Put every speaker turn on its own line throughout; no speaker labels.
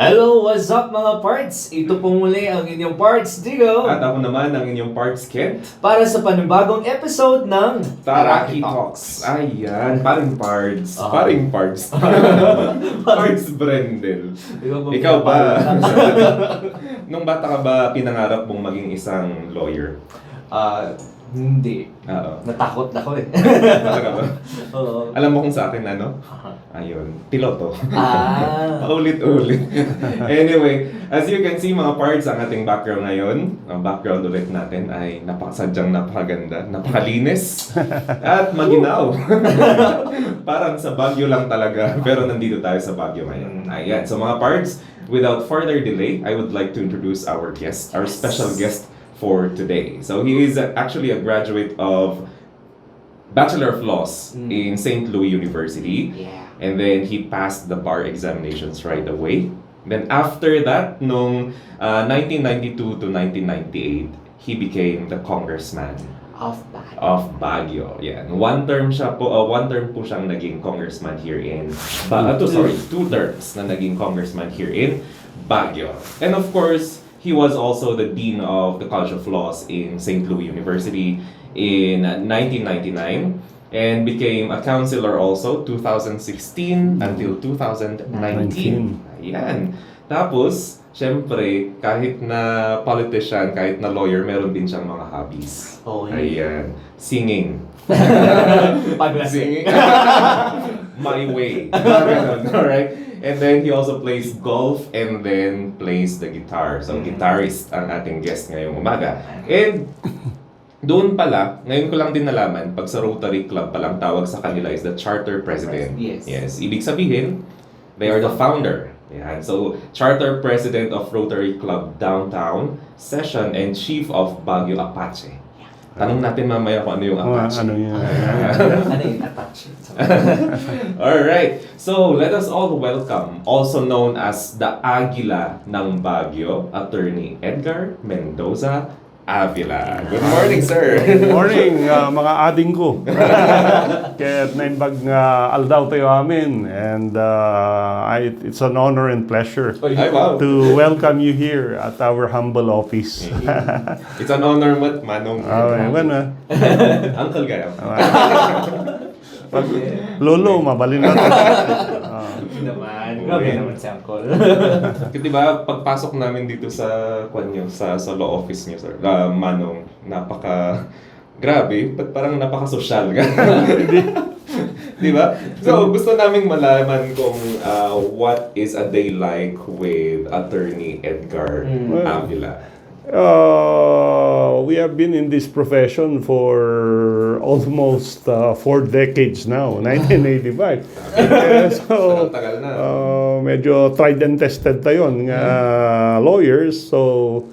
Hello, what's up mga parts? Ito po muli ang inyong parts, Digo.
At ako naman ang inyong parts, Kent.
Para sa panibagong episode ng
Taraki Talks. Ayan, paring parts.
Ah.
Paring parts. Parts Brendel. Ikaw ba? Nung bata ka ba, pinangarap mong maging isang lawyer?
Hindi.
Oo.
Natakot ako eh.
Talaga ba?
Oo.
Alam mo kung sa akin ano? Ayun, piloto. Paulit-ulit. Anyway, as you can see mga parts, ang ating background ngayon, ang background ulit natin ay napakasadyang napakaganda, napakalinis, at maginaw. Parang sa Baguio lang talaga, pero nandito tayo sa Baguio ngayon. Ayan, so mga parts, without further delay, I would like to introduce our guest, our special guest for today. So he is actually a graduate of Bachelor of Laws in St. Louis University.
Yeah.
And then he passed the bar examinations right away. Then after that, nung 1992 to 1998, he became the congressman of Baguio. Yeah. One term po siyang naging congressman here in two terms na naging congressman here in Baguio. And of course, he was also the dean of the College of Laws in St. Louis University in 1999 and became a counselor also 2016 until 2019. Ayan. Tapos, syempre, kahit na politician, kahit na lawyer, meron din siyang mga hobbies.
Oh,
Ayan. Singing.
Paglasing.
Singing. My way. Alright? And then he also plays golf and then plays the guitar. So guitarist ang ating guest ngayong umaga. And doon pala, ngayon ko lang din nalaman, pag sa Rotary Club palang tawag sa kanila is the Charter President.
Yes.
Ibig sabihin, they are the founder. Yan. So, Charter President of Rotary Club Downtown, Session, and Chief of Baguio Apache. Tanong natin mamaya kung ano yung Apache.
Ano yung Apache?
Alright, so let us all welcome, also known as the Águila ng Baguio, Attorney Edgar Mendoza Avila. Good morning, sir.
Good morning, mga ading ko. Kaya naimbag nga aldaw tayo amin. And it's an honor and pleasure
Ay, wow.
to welcome you here at our humble office.
It's an honor, Manong. Uncle Gaya.
Pag lolo, mabalin natin.
Grabe naman si Uncle.
Di ba, pagpasok namin dito sa sa law office niyo, sir, Manong, grabe, parang napaka-social ka. Di ba? So, gusto naming malaman kung what is a day like with Attorney Edgar Avila.
We have been in this profession for almost 4 decades now, 1985. So,
tagal na.
Medyo tried and tested tayo lawyers. So,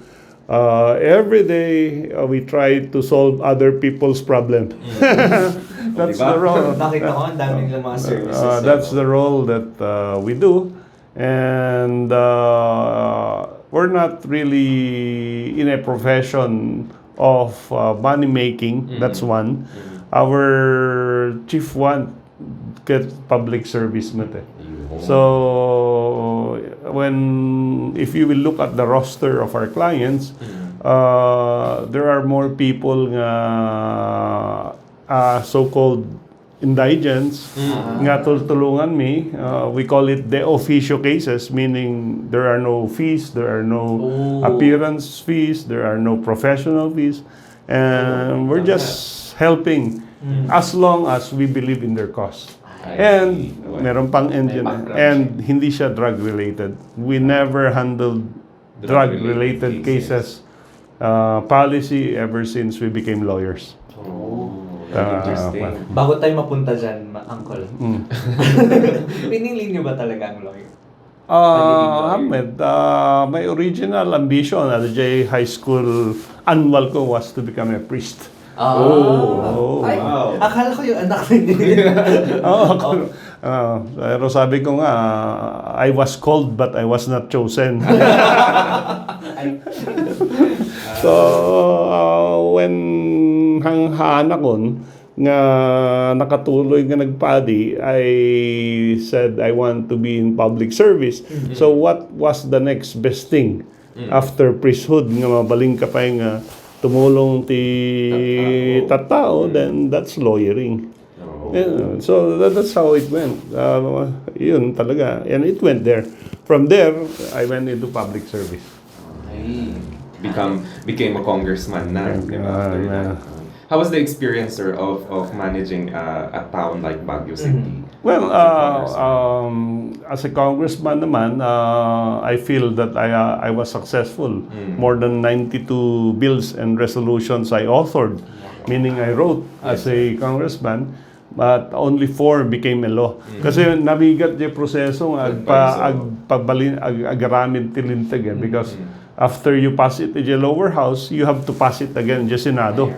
every day we try to solve other people's problem. That's the role.
Nakita ko, ang daming mga services.
That's the role that we do. And we're not really in a profession of money making. That's one. Our chief one get public service mate. So if you will look at the roster of our clients, there are more people so-called indigents nga tulungan me. We call it de officio cases, meaning there are no fees, there are no appearance fees, there are no professional fees, and we're just helping as long as we believe in their cause. And meron pang engine, and hindi siya drug related. We never handled drug related cases policy ever since we became lawyers.
Interesting.
Bago tayo mapunta dyan, Uncle. Pinili niyo ba talaga ang lawyer?
Ahmed, my original ambition at the High School annual ko was to become a priest.
Ay,
wow.
Akala ko yung anak rin.
Pero sabi ko nga, I was called but I was not chosen. So, when hang haanakon, nga nakatuloy nga nagpadi, I said I want to be in public service. So what was the next best thing after priesthood nga mabaling ka pa nga tumulong ti tattao, then that's lawyering. Yeah, so that's how it went. Yun talaga. And it went there. From there, I went into public service.
Became a congressman na. After that. How was the experience, sir, of managing a town like Baguio City?
Well, as a congressman naman, I feel that I was successful. More than 92 bills and resolutions I authored, meaning I wrote as a congressman, but only 4 became a law. Kasi nabigat yung proseso agaramid tilintag because after you pass it in the lower house, you have to pass it again in the Senado.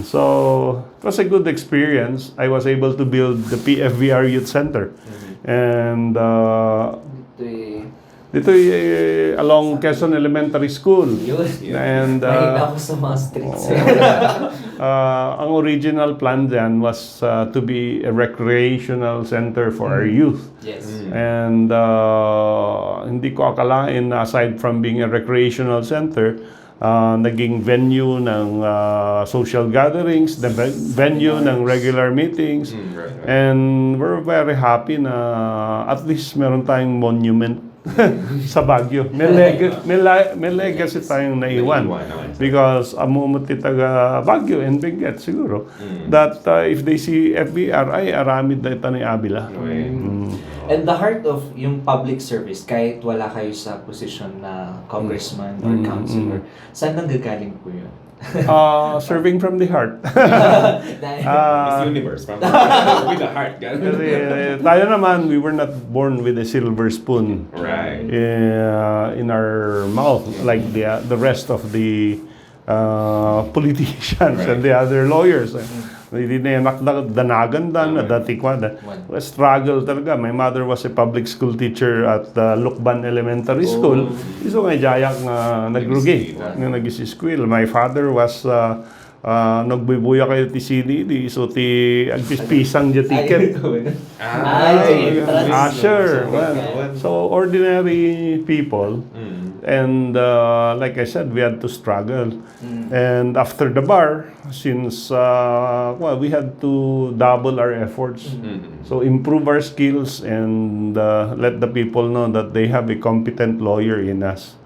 So it was a good experience. I was able to build the PFVR Youth Center. And dito along Quezon Elementary School. And
Mahina ako sa mga streets.
ang original plan then was to be a recreational center for our youth.
Yes.
And hindi ko akalain na aside from being a recreational center, naging venue ng social gatherings, the venue ng regular meetings. And we're very happy na at least meron tayong monument sa Baguio. May legacy tayong naiwan. Because amumuti taga Baguio and Benguet siguro that if they see FBR, ay aramid na ito ni Avila.
And the heart of yung public service, kahit wala kayo sa posisyon na congressman or councilor, saan nanggagaling po yun?
Serving from the heart.
Miss Universe, from with the heart.
Kasi tayo naman, we were not born with a silver spoon in our mouth like the rest of the politicians and the other lawyers. Hindi na danagan na dati kwa. Struggle talaga. My mother was a public school teacher at Lukban Elementary School. Iso nga jayak nga nagrugi, nga nag-isiskwil. My father was nagbubuya kayo ti CDD, so ti agpispisang di ticket. Sure. So ordinary people. And like I said, we had to struggle. And after the bar, since we had to double our efforts. So improve our skills and let the people know that they have a competent lawyer in us.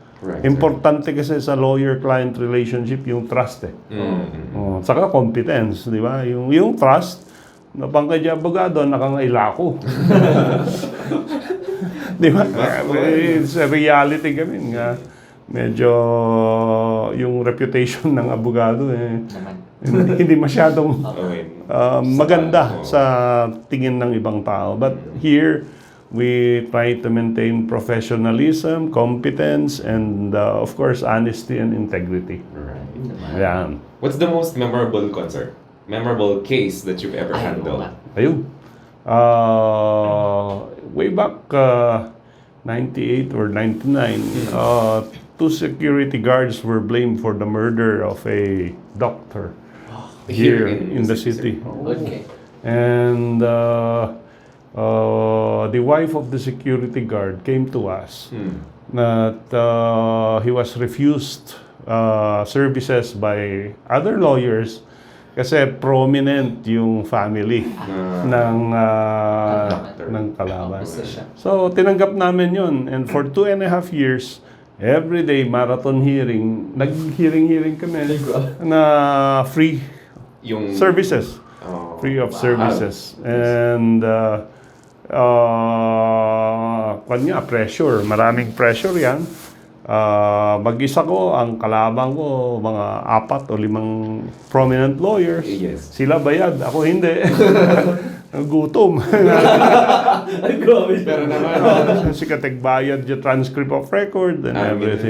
Importante kasi sa lawyer-client relationship yung trust saka competence, di ba? Yung trust, napangkay di abogado, nakangailako. Di ba? It's a reality kami nga. Medyo yung reputation ng abogado hindi masyadong maganda sa tingin ng ibang tao. But here, we try to maintain professionalism, competence, and of course, honesty and integrity. Yeah.
What's the most memorable case that you've ever handled?
Ayun. Way back 98 or 99, 2 security guards were blamed for the murder of a doctor here in the city. And the wife of the security guard came to us that he was refused services by other lawyers kasi prominent yung family ng kalaban. So tinanggap namin yun, and for 2.5 years, every day marathon hearing, nag-hearing kami na free yung services. Free of services. And pressure. Maraming pressure yan. Mag-isa ko, ang kalabang ko, mga 4 o 5 prominent lawyers. Sila bayad, ako hindi. Gutom.
Pero naman.
Sikatig bayad yung transcript of record and everything.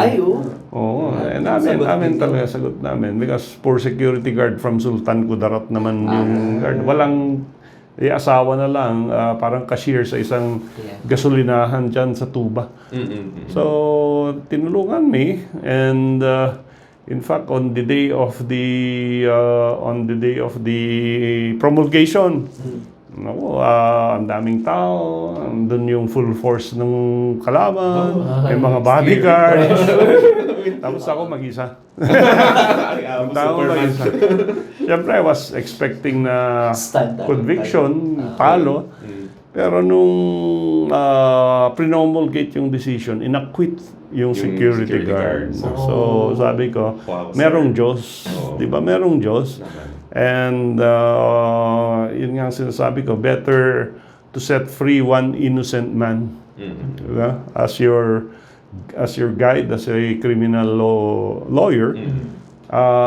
And amin talaga sagot namin. Because poor security guard from Sultan Kudarat naman yung guard. Walang asawa na lang, parang cashier sa isang gasolinahan dyan sa Tuba. So, tinulungan me and In fact, on the day of the promulgation, no, ang daming tao, andun yung full force ng kalaban, may mga bodyguards. Tapos ako mag-isa. Siyempre, I was expecting na conviction, palo. Pero nung promulgate yung decision, inacquit yung security guard. So, sabi ko, merong Diyos. Di ba? Merong Diyos. And yun nga sinasabi ko, better to set free one innocent man. Diba? As your guide, as a criminal lawyer.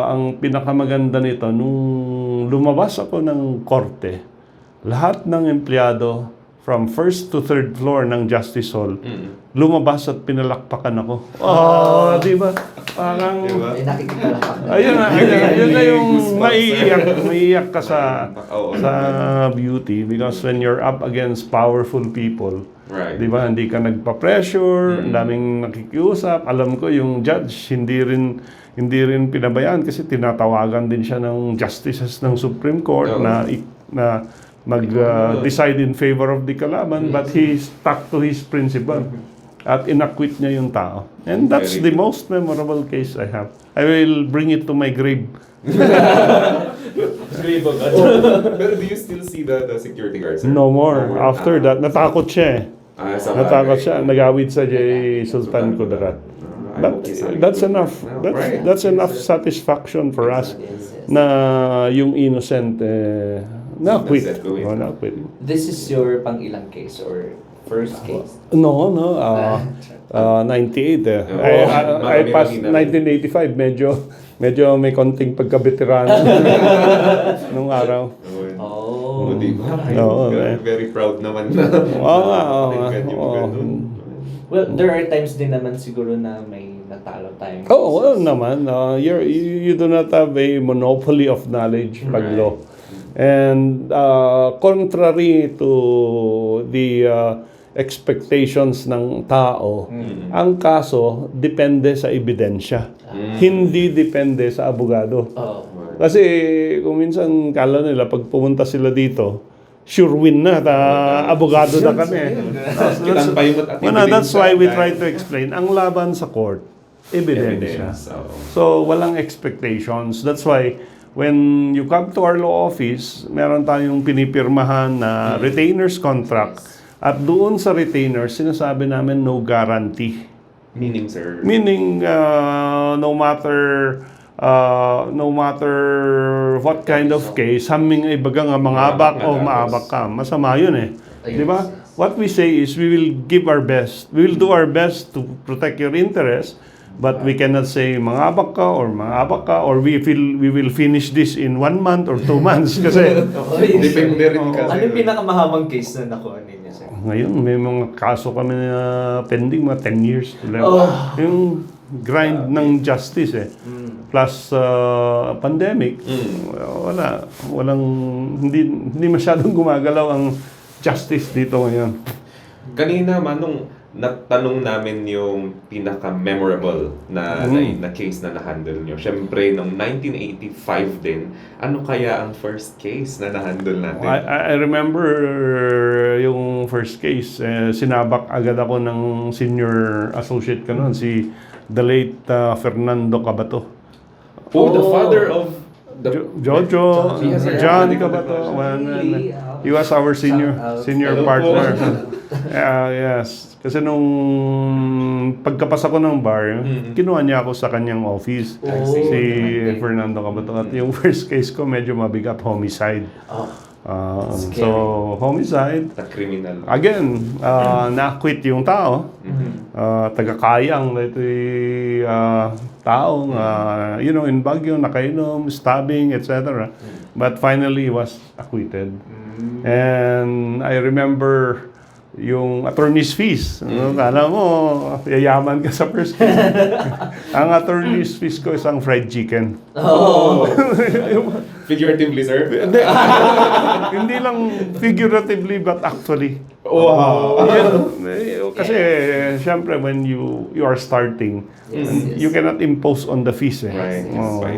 Ang pinakamaganda nito, nung lumabas ako ng korte, lahat ng empleyado from first to third floor ng Justice Hall, lumabas at pinalakpakan ako. Di ba? Parang,
Nakikita lang ako.
ayun na yung maiiyak ka sa beauty, because when you're up against powerful people, di ba, hindi ka nagpa-pressure, ang daming nakikiusap. Alam ko yung judge, hindi rin pinabayaan kasi tinatawagan din siya ng justices ng Supreme Court na mag-decide in favor of the kalaban, but he stuck to his principle at inacquit niya yung tao. And that's the most memorable case I have. I will bring it to my grave.
Pero do you still see the security guards?
No more. After that, natakot siya Natakot siya. Nagawid sa J. Sultan Kudarat. But that's enough. That's enough satisfaction for us na yung innocent na-quit.
This is your pang-ilang case or first case?
No. 98 I passed 1985. Medyo may konting pagka-veterano nung araw.
Very proud naman na.
Well, there are times din naman siguro na may natalo tayong
well naman. You do not have a monopoly of knowledge pag law. And contrary to the expectations ng tao, ang kaso depende sa ebidensya. Hindi depende sa abogado. Kasi kung minsan kala nila pag pumunta sila dito, sure win na, abogado na kami. That's why we try to explain. Ang laban sa court, ebidensya. So walang expectations. That's why when you come to our law office, meron tayong pinipirmahan na retainer's contract. At doon sa retainer, sinasabi namin no guarantee.
Meaning, sir?
Meaning, no matter what kind of case, haming ay bagang mangabak o maabak ka. Masama yun Di ba? What we say is we will give our best. We will do our best to protect your interest. But we cannot say mangabak ka or we will finish this in 1 month or 2 months kasi
depende rin kasi.
Ano yung pinakamahabang case na nakuha ninyo, sir?
Ngayon may mga kaso kami na pending mga 10 years. Yung grind ng justice plus pandemic, hindi masyadong gumagalaw ang justice dito ngayon.
Kanina Manong, natanong namin yung pinaka-memorable na case na na-handle nyo. Siyempre, noong 1985 din, ano kaya ang first case na na-handle natin?
I remember yung first case, sinabak agad ako ng senior associate ko noon, si the late Fernando Cabato.
The father of
Jojo, John Cabato. He was our senior partner. Yes. Kasi nung pagkapasa ko ng bar, kinuha niya ako sa kanyang office. Si Fernando Cabato. At yung first case ko, medyo mabigat, homicide. So, homicide.
Criminal.
Again, na-quit yung tao. Taga-kayang ito'y taong, in Baguio, nakainom, stabbing, etc. But finally, he was acquitted. And I remember yung attorney's fees. Kala mo, yayaman ka sa first case. Ang attorney's fees ko isang fried chicken.
Figuratively, sir?
Hindi, hindi lang figuratively but actually.
Wow!
Kasi syempre when you are starting,
Yes.
you cannot impose on the fees.
Right.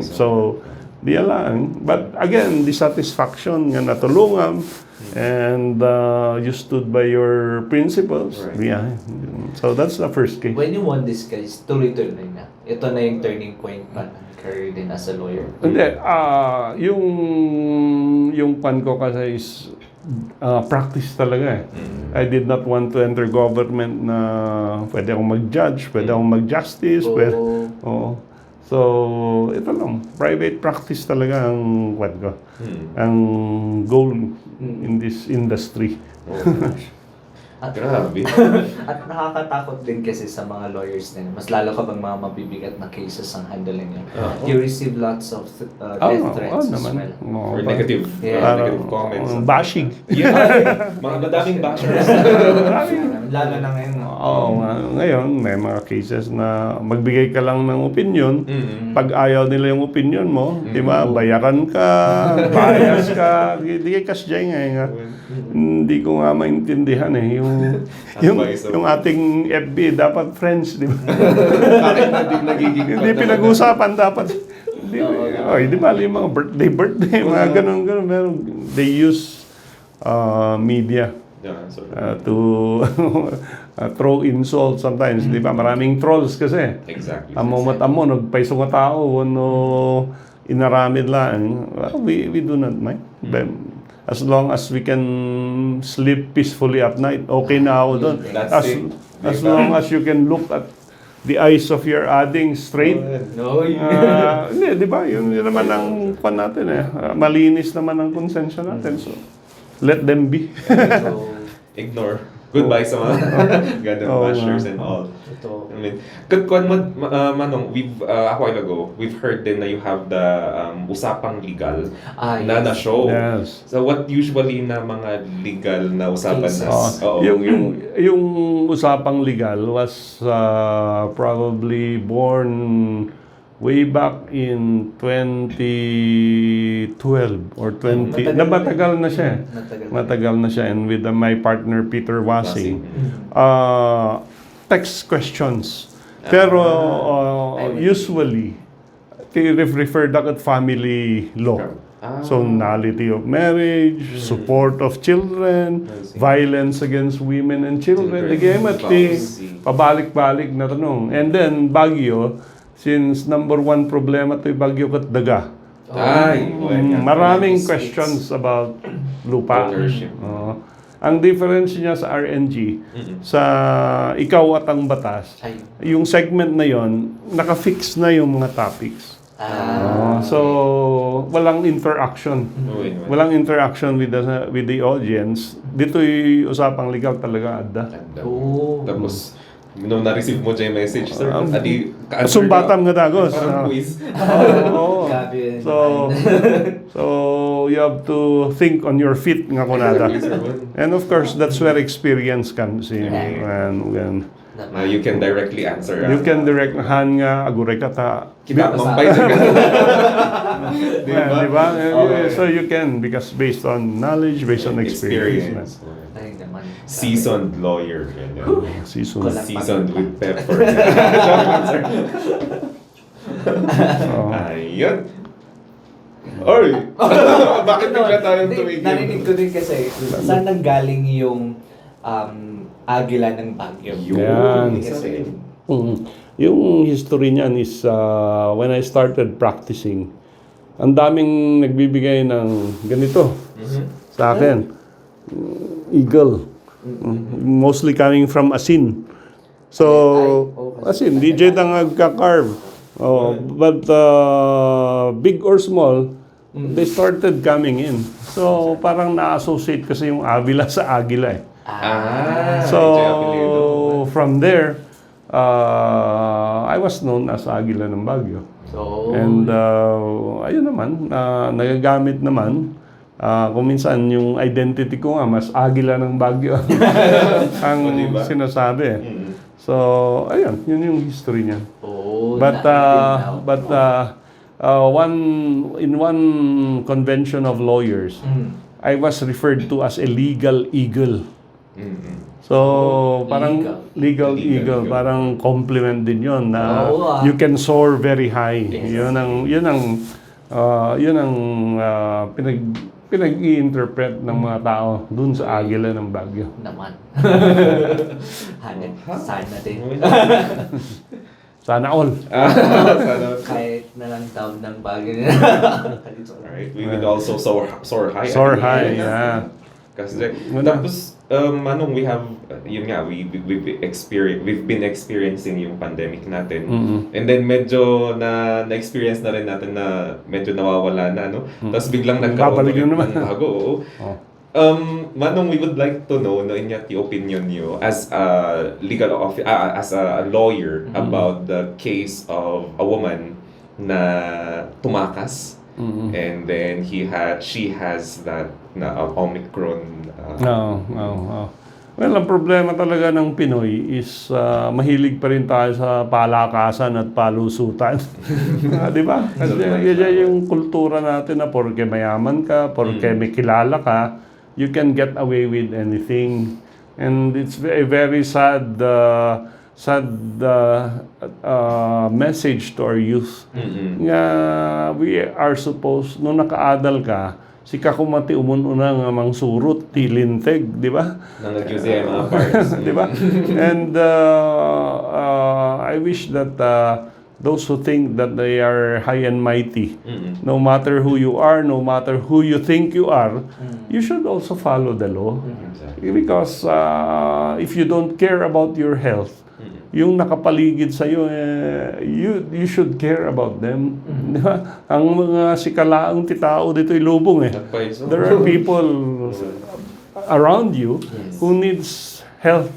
So, di lang. But again, the satisfaction nga natulungan and you stood by your principles.
Right.
Yeah. So that's the first case.
When you won this case, tuloy-tuloy na. Ito na yung turning point pa ng career din as a lawyer.
Hindi, yung pan ko kasi is practice talaga eh. I did not want to enter government na pwede akong mag-judge, pwede akong mag-justice, pwede, So, ito lang, private practice talaga ang pan ko. Ang goal in this industry.
Grabe.
At nakakatakot din kasi sa mga lawyers din. Mas lalo kapag mga mabibigat na cases ang handling niya. You receive lots of death threats as well.
Or negative, negative comments.
Bashing.
Yeah. Mga madaming bashers.
Lalo na ngayon.
Ngayon may mga cases na magbigay ka lang ng opinion. Pag ayaw nila yung opinion mo, di ba, bayaran ka, bias ka, di ka kasya nga. Hindi ko nga maintindihan eh. Yung ating FB, dapat friends, di ba?
Bakit nagiging
Hindi pinag-usapan dapat. Di ba, yung mga birthday, mga ganun. They use media to throw insult sometimes. Di ba, maraming trolls kasi.
Exactly.
Amo, nagpaiso nga tao, inaramid lang. Well, we do not mind. As long as we can sleep peacefully at night, okay na ako doon. As long as you can look at the eyes of your adding straight. Hindi, di ba? Yun naman ang pan natin eh. Malinis naman ang konsensya natin. So, let them be.
Ignore. Goodbye sa mga gandang bashers and all. I mean, Manong, a while ago, we've heard din na you have the usapang legal na show.
Yes.
So what usually na mga legal na usapan na?
Yung usapang legal was probably born way back in 2012 or 20... Matagal na siya. Matagal na siya. And with my partner, Peter Wasing. Text questions. Pero usually, they referred at family law. So, nullity of marriage, support of children, violence against women and children. Pabalik-balik na tanong. And then, Baguio, since number one problema ito'y Baguio at daga. Maraming questions about lupa. Ang difference niya sa RNG, sa ikaw at ang batas, yung segment na yon naka-fix na yung mga topics. So, walang interaction. Walang interaction with the audience. Dito'y usapang legal talaga, adda.
Tapos, nung na-receive mo dyan yung message, sir,
sumbatam nga dagos.
Parang quiz.
So, you have to think on your feet nga kunada. And of course, that's where experience comes in.
You can directly answer.
You can direct han nga agure ka ta.
Kita mambay ka.
Diba? So you can, because based on knowledge, based on experience.
Seasoned lawyer. Seasoned with pepper. Ayun. Oy! Bakit bigla tayong tumigil?
Narinig ko din kasi, saan nanggaling yung Agila ng Baguio?
Yan. Yung history niyan is when I started practicing, ang daming nagbibigay ng ganito sa akin. Eagle. Mostly coming from Asin. So, Asin, DJ tang nagka-carve. But big or small, they started coming in. So, parang na-associate kasi yung Avila sa Agila eh. So, from there, I was known as Agila ng Baguio. And ayun naman, nagagamit naman. Kung minsan yung identity ko nga, mas Agila ng Baguio ang sinasabi. So, ayun, yun yung history niya. But in one convention of lawyers, I was referred to as a legal eagle. So, parang legal eagle, parang compliment din yon na you can soar very high. Yun ang pinag-i-interpret ng mga tao dun sa Agila ng Baguio.
Naman. Sana din.
Sana all.
Kahit na lang taon ng Baguio.
Alright, we would also soar high.
Soar high, yeah.
Kasi tapos Manong, we have yun nga, we've been experiencing yung pandemic natin. And then medyo na-experience na rin natin na medyo nawawala na, no? Tapos biglang nagkaroon ng bago. Manong, we would like to know no, inyong opinion niyo as a legal as a lawyer about the case of a woman na tumakas. And then she has that na Omicron.
Well, ang problema talaga ng Pinoy is mahilig pa rin tayo sa palakasan at palusutan. Di ba? Kasi yan yung kultura natin na porke mayaman ka, porke may kilala ka, you can get away with anything. And it's a very sad message to our youth. Nga we are supposed, nung nakaadal ka, si kakumati umununang mang surut, tilinteg, di ba?
Nangyusi mga parts.
Di ba? And I wish that those who think that they are high and mighty, no matter who you are, no matter who you think you are, you should also follow the law. Because if you don't care about your health, yung nakapaligid sa iyo, you should care about them. Diba? Ang mga sikalaang titao dito ay lubong eh. There are people around you who needs health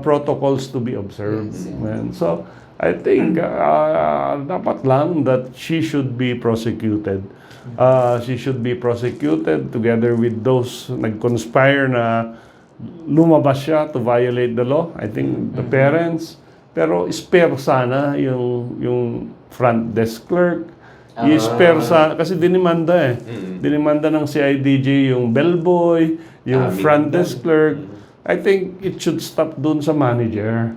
protocols to be observed. And so I think dapat lang that she should be prosecuted. She should be prosecuted together with those nag-conspire na lumabas siya to violate the law. I think the parents, pero spare sana yung front desk clerk. I-spare sana, kasi dinimanda eh. Dinimanda ng CIDG yung bellboy, yung front desk clerk. I think it should stop dun sa manager.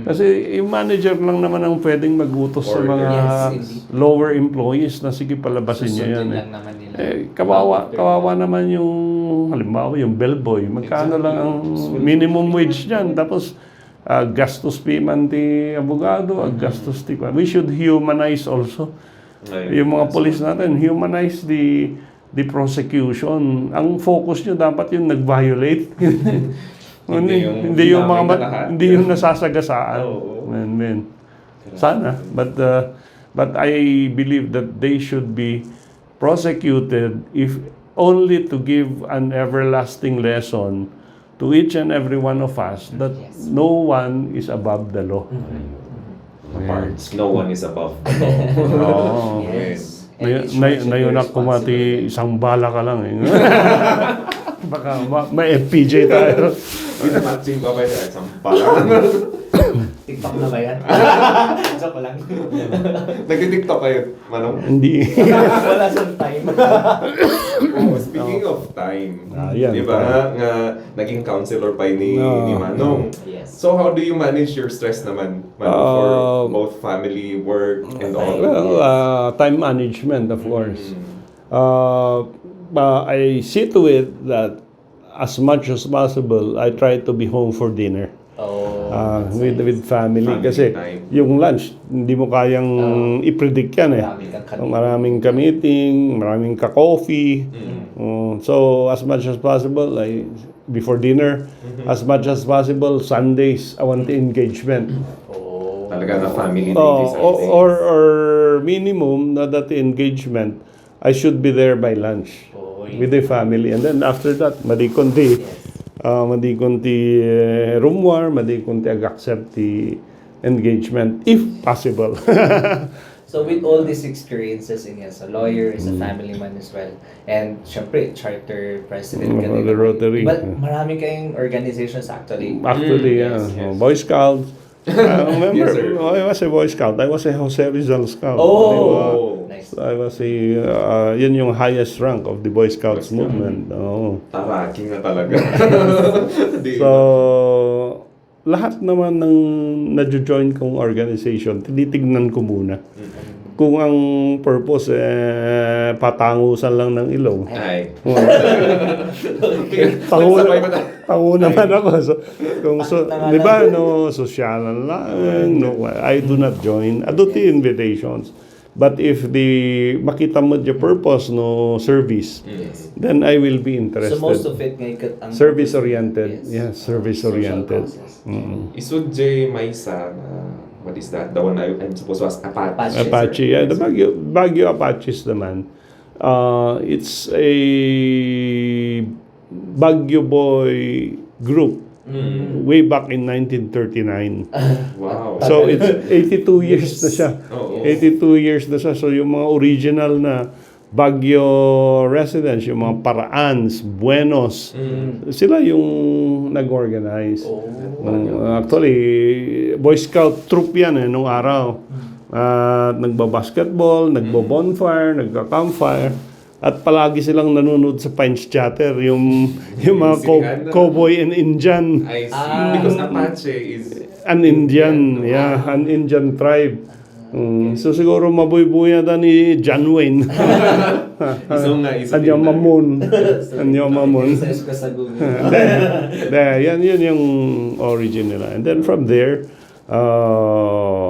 Kasi yung manager lang naman ang pwedeng mag-utos sa mga lower employees na sige palabasin niya yan. Kawawa naman yung halimbawa yung bellboy. Magkano lang ang minimum wage niyan. Tapos gastos piman ti abogado, gastos ti we should humanize also. Yung mga police natin, humanize the prosecution. Ang focus nyo dapat yung nag-violate. Hindi yung nasasagasaan. Sana. But I believe that they should be prosecuted if only to give an everlasting lesson to each and every one of us that no one is above the law.
No one is above the law.
Nayunak kumati isang bala ka lang eh. Baka may FPJ tayo.
Matching pa ba yan? Isang pala.
TikTok na ba yan? Joke lang.
Nag-TikTok kayo, Manong?
Hindi.
Wala sa time.
Speaking of time,
yan,
di ba nga naging counselor pa ni Manong?
Yes.
So how do you manage your stress naman, Manong, for both family, work, and all?
Well, time management, of course. I see to it that as much as possible, I try to be home for dinner. With family. Kasi
time.
Yung lunch, hindi mo kayang i-predict yan eh. Maraming ka-meeting, maraming ka-coffee. So, as much as possible, before dinner, as much as possible, Sundays, I want the engagement.
Talaga na family
Or minimum, na that engagement, I should be there by lunch with the family. And then after that, madikonti rumwar, madikonti ag-accept the engagement if possible.
So with all these experiences in as a lawyer, as a family man as well, and syempre, charter president ka din.
The Rotary.
But marami kayong organizations actually.
Actually,
Yes.
Boy Scouts, Remember,
Yes, sir.
I was a Boy Scout. I was a Jose Rizal Scout. Di ba?
Oh, nice.
I was yun yung highest rank of the Boy Scouts
Boy Scout.
movement. Oo.
Taraki nga talaga. Di
So,
ba?
lahat naman ng nadjo-join kong organization, tinitignan ko muna. Kung ang purpose, patangusan lang ng ilong.
Ay.
Tango naman ako. Di ba, no, sosyalan lang. No, I do not join. I do the invitations. But if makita mo the purpose, no, service,
Yes.
then I will be interested.
So most of it ngayon ang
Service-oriented.
Yes.
Yes, service-oriented.
Social causes.
Isud J. Maisa, what is that? The one I'm supposed to ask, Apache.
Apache, yeah. The Baguio Apaches naman. It's a Baguio Boy group way back in 1939.
Wow.
So it's 82 years na siya.
Oo.
82 years na siya. So yung mga original na Baguio residents, yung mga Paraans, Buenos, sila yung nag-organize. Actually, Boy Scout troop yan nung araw. Nagba-basketball, nagbo-bonfire, nagka-campfire. At palagi silang nanonood sa Pines Chatter, yung mga cowboy and Indian.
I see. Because Apache is...
An Indian, yeah, an Indian tribe. So siguro mabuy-buya na ni John Wayne. Anyo Mamun. Anyo Mamun. Yan yung origin nila. And then from there,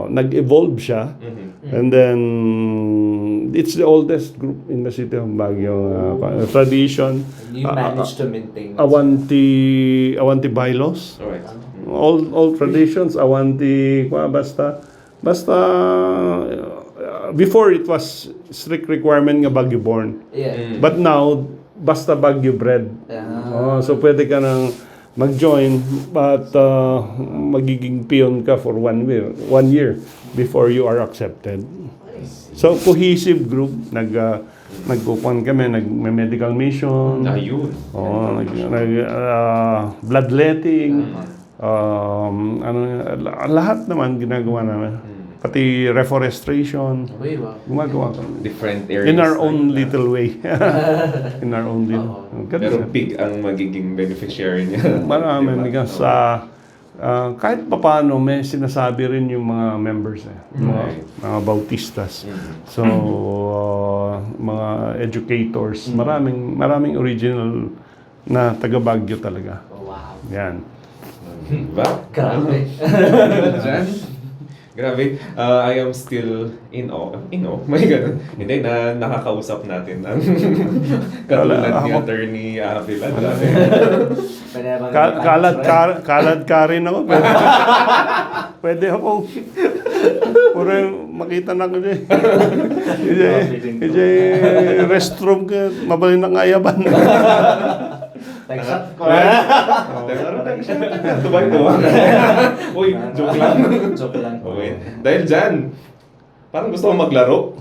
nag-evolve siya. And then, it's the oldest group in the city of Baguio. Tradition.
You managed to maintain.
Awanti bylaws.
Alright.
All traditions, awanti, basta, before it was strict requirement nga Baguio born.
Yeah.
But now, basta Baguio bred. So pwede ka nang mag-join, but magiging peon ka for 1 year before you are accepted. So cohesive group, nagpupuan kami, nag-medical mission.
Ayun.
Bloodletting. Lahat naman ginagawa namin. Pati reforestation. Gumagawa kami.
Different areas.
In our own little way. In our own little.
Pero big ang magiging beneficiary niya.
Marami. Because kahit papaano may sinasabi rin yung mga members mga bautistas. So mga educators, maraming original na taga Baguio talaga.
Wow.
Yan.
Diba?
Grabe.
Jan? Grabe. I am still in awe. May ganun. Hindi, nakakausap natin ang katulad ni Attorney Avila.
Kalad ka rin ako. Pwede ako. Puro makita na ko dyan. Restroom ka, mabalin ng ayaban.
Thanks shot ko.
Tubay ko. Uy, joke lang.
Joke lang.
Okay. Dahil dyan, parang gusto ko maglaro.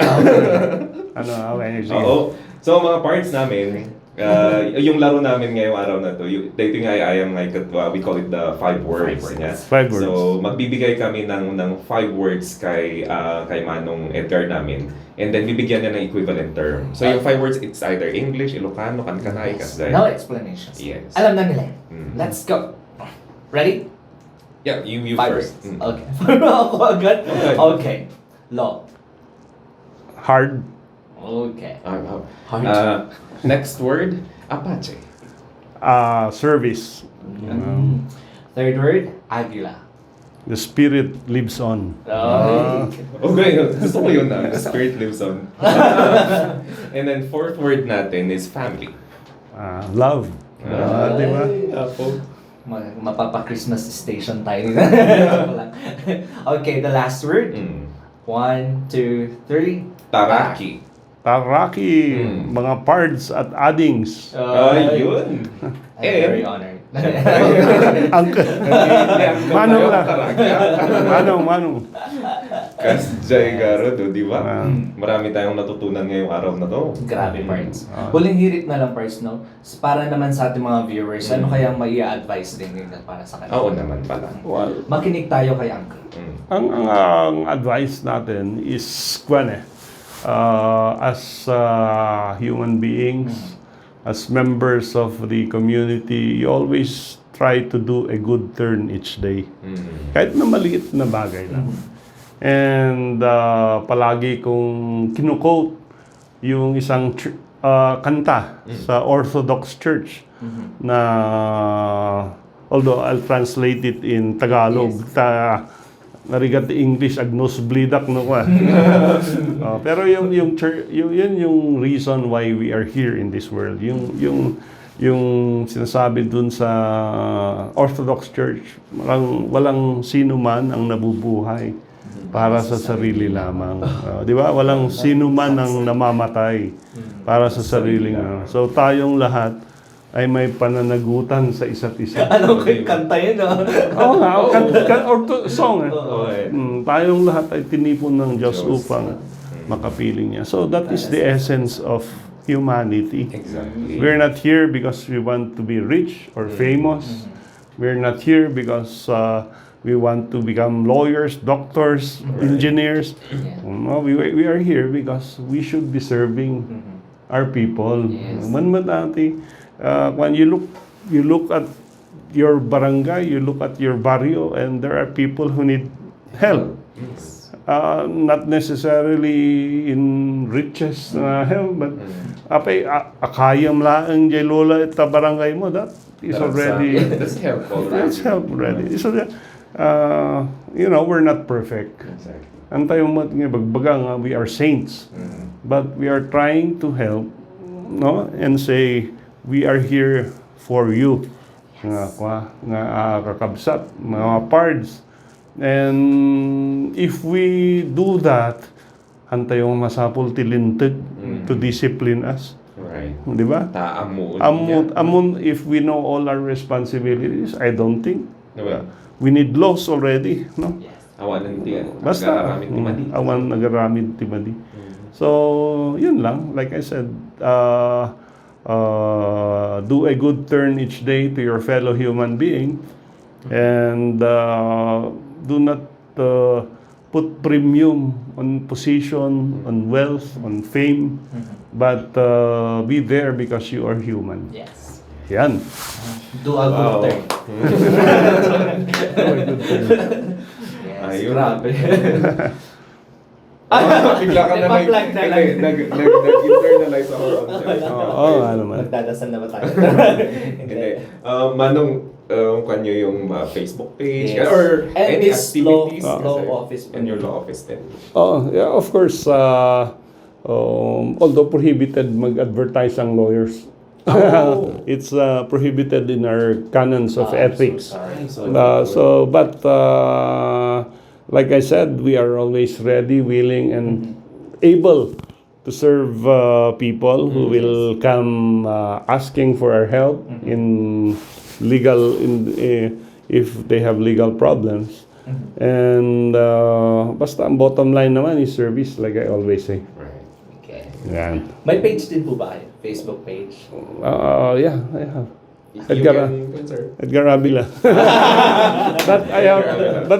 Oo. So, mga parts namin, yung laro namin ngayong araw na to, dating I am like, we call it the 5 words.
5 words.
So, magbibigay kami ng 5 words kay Manong Edgar namin. And then, bibigyan niya ng equivalent term. So, yung 5 words, it's either English, Ilocano, Kankanay, Kasday.
No explanations.
Yes.
Alam na nila. Let's go. Ready?
Yeah, you
5
first.
words. Okay. Ako agad? Okay. Law.
Hard.
Okay.
Hard. Next word, Apache.
Service.
Third word, Avila.
The spirit lives on.
Okay, gusto ko yun na. The spirit lives on. And then fourth word natin is family.
Love. Di ba?
Mapapa-Christmas station tayo. Okay, the last word. 1, 2, 3.
Taraki.
Taraki. Mga pards at addings.
Ayun.
I'm very honored.
Manong lang. Manong.
Kasjay Garo, di ba? Marami tayong natutunan ngayong araw na to.
Grabe, parts. Huling hirit na lang, parts, no? Para naman sa ating mga viewers, ano kaya mai-advise din nila para sa kanila?
Oo naman pala.
Well,
Makinig tayo kay Uncle.
ang advice natin is as human beings, as members of the community, you always try to do a good turn each day. Kahit na maliit na bagay lang. And palagi kong kinukote yung isang kanta sa Orthodox Church na although I'll translate it in Tagalog, narigat English agnos blidak no kwa. Pero yung reason why we are here in this world, yung sinasabi dun sa Orthodox Church, walang sino man ang nabubuhay para sa sarili lamang. Di ba? Walang sino man ang namamatay para sa sarili lamang. So tayong lahat ay may pananagutan sa isa't isa.
Ano kay kanta yun, no?
Oo nga, song. Tayong lahat ay tinipon ng Diyos upang makapiling niya. So that is the essence of humanity.
Exactly.
We're not here because we want to be rich or famous. We're not here because we want to become lawyers, doctors, engineers. No, we are here because we should be serving our people. When you look at your barangay, you look at your barrio, and there are people who need help. Not necessarily in riches help, but akayam laang jay lola ita barangay mo, that is already
that's help already.
That's help already. So we're not perfect.
Exactly.
Antayong bagbaga we are saints, but we are trying to help, no, and say we are here for you, nga kakabsat, mga pards. And if we do that, antayong masapul tilintag to discipline us.
Right.
Di ba? Amon, if we know all our responsibilities, I don't think.
Diba?
We need laws already, no?
Awan ng tiyan.
Basta, awan nagaramid timadi. So, yun lang. Like I said, do a good turn each day to your fellow human being, and do not put premium on position, on wealth, on fame, but be there because you are human.
Yes.
Yan.
Do a good turn. Yes,
ayun.
grabe.
Bigla ka na nag-internalize ako.
Ano man.
Magdadasal na ba tayo?
Hindi. Manong, kanyo yung Facebook page, or
And
any
this
activities
law office.
in your law office din.
Yeah, of course, although prohibited mag-advertise ang lawyers, it's prohibited in our canons of ethics. But like I said, we are always ready, willing, and able to serve people who will come asking for our help in legal, if they have legal problems. And basta ang bottom line naman is service, like I always say.
Right.
Okay.
Yan.
May page din po ba kayo? Facebook page?
Yeah, I have. Edgar Avila. But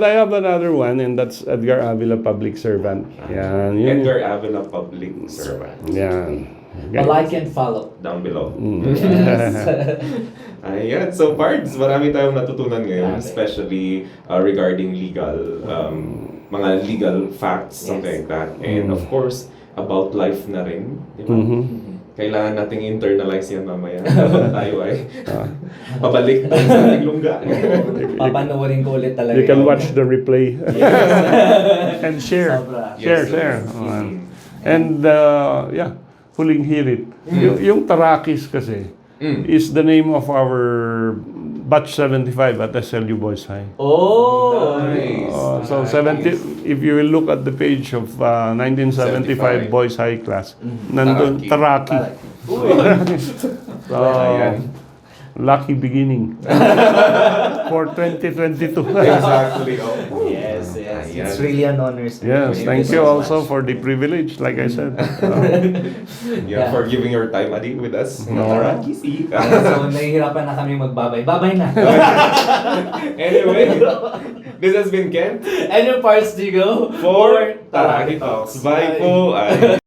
I have another one, and that's Edgar Avila Public Servant. Yan.
Edgar Avila Public Servant.
Yan.
Like and follow.
Down below.
Yes.
Ayan. So, Pards, marami tayong natutunan ngayon,
Grabe.
especially regarding legal, mga legal facts, something like that. And of course, about life na rin. Diba? Kailangan nating internalize yan mamaya. Dapat tayo ay pabalik tayo sa ating lungga.
Papanoorin ko ulit talaga.
You can watch the replay. And share.
Sobra.
Share. And huling hirit. Yung Tarakis kasi is the name of our batch 75 at SLU Boys High.
Oh!
Nice.
So 70, if you will look at the page of 1975 Boys High class, nandun Taraki. So, lucky beginning for 2022.
Exactly. Oh.
Yes.
Ayan.
It's really an honor. Sir.
Yes, thank you
so
also
much.
for the privilege, like I said.
Yeah, for giving your time, Adi, with us.
No.
Taraki, see?
So, nahihirapan na kami magbabay. Babay na.
Anyway, this has been Ken
And your parts to go
for Taraki Talks. Bye po. Ay.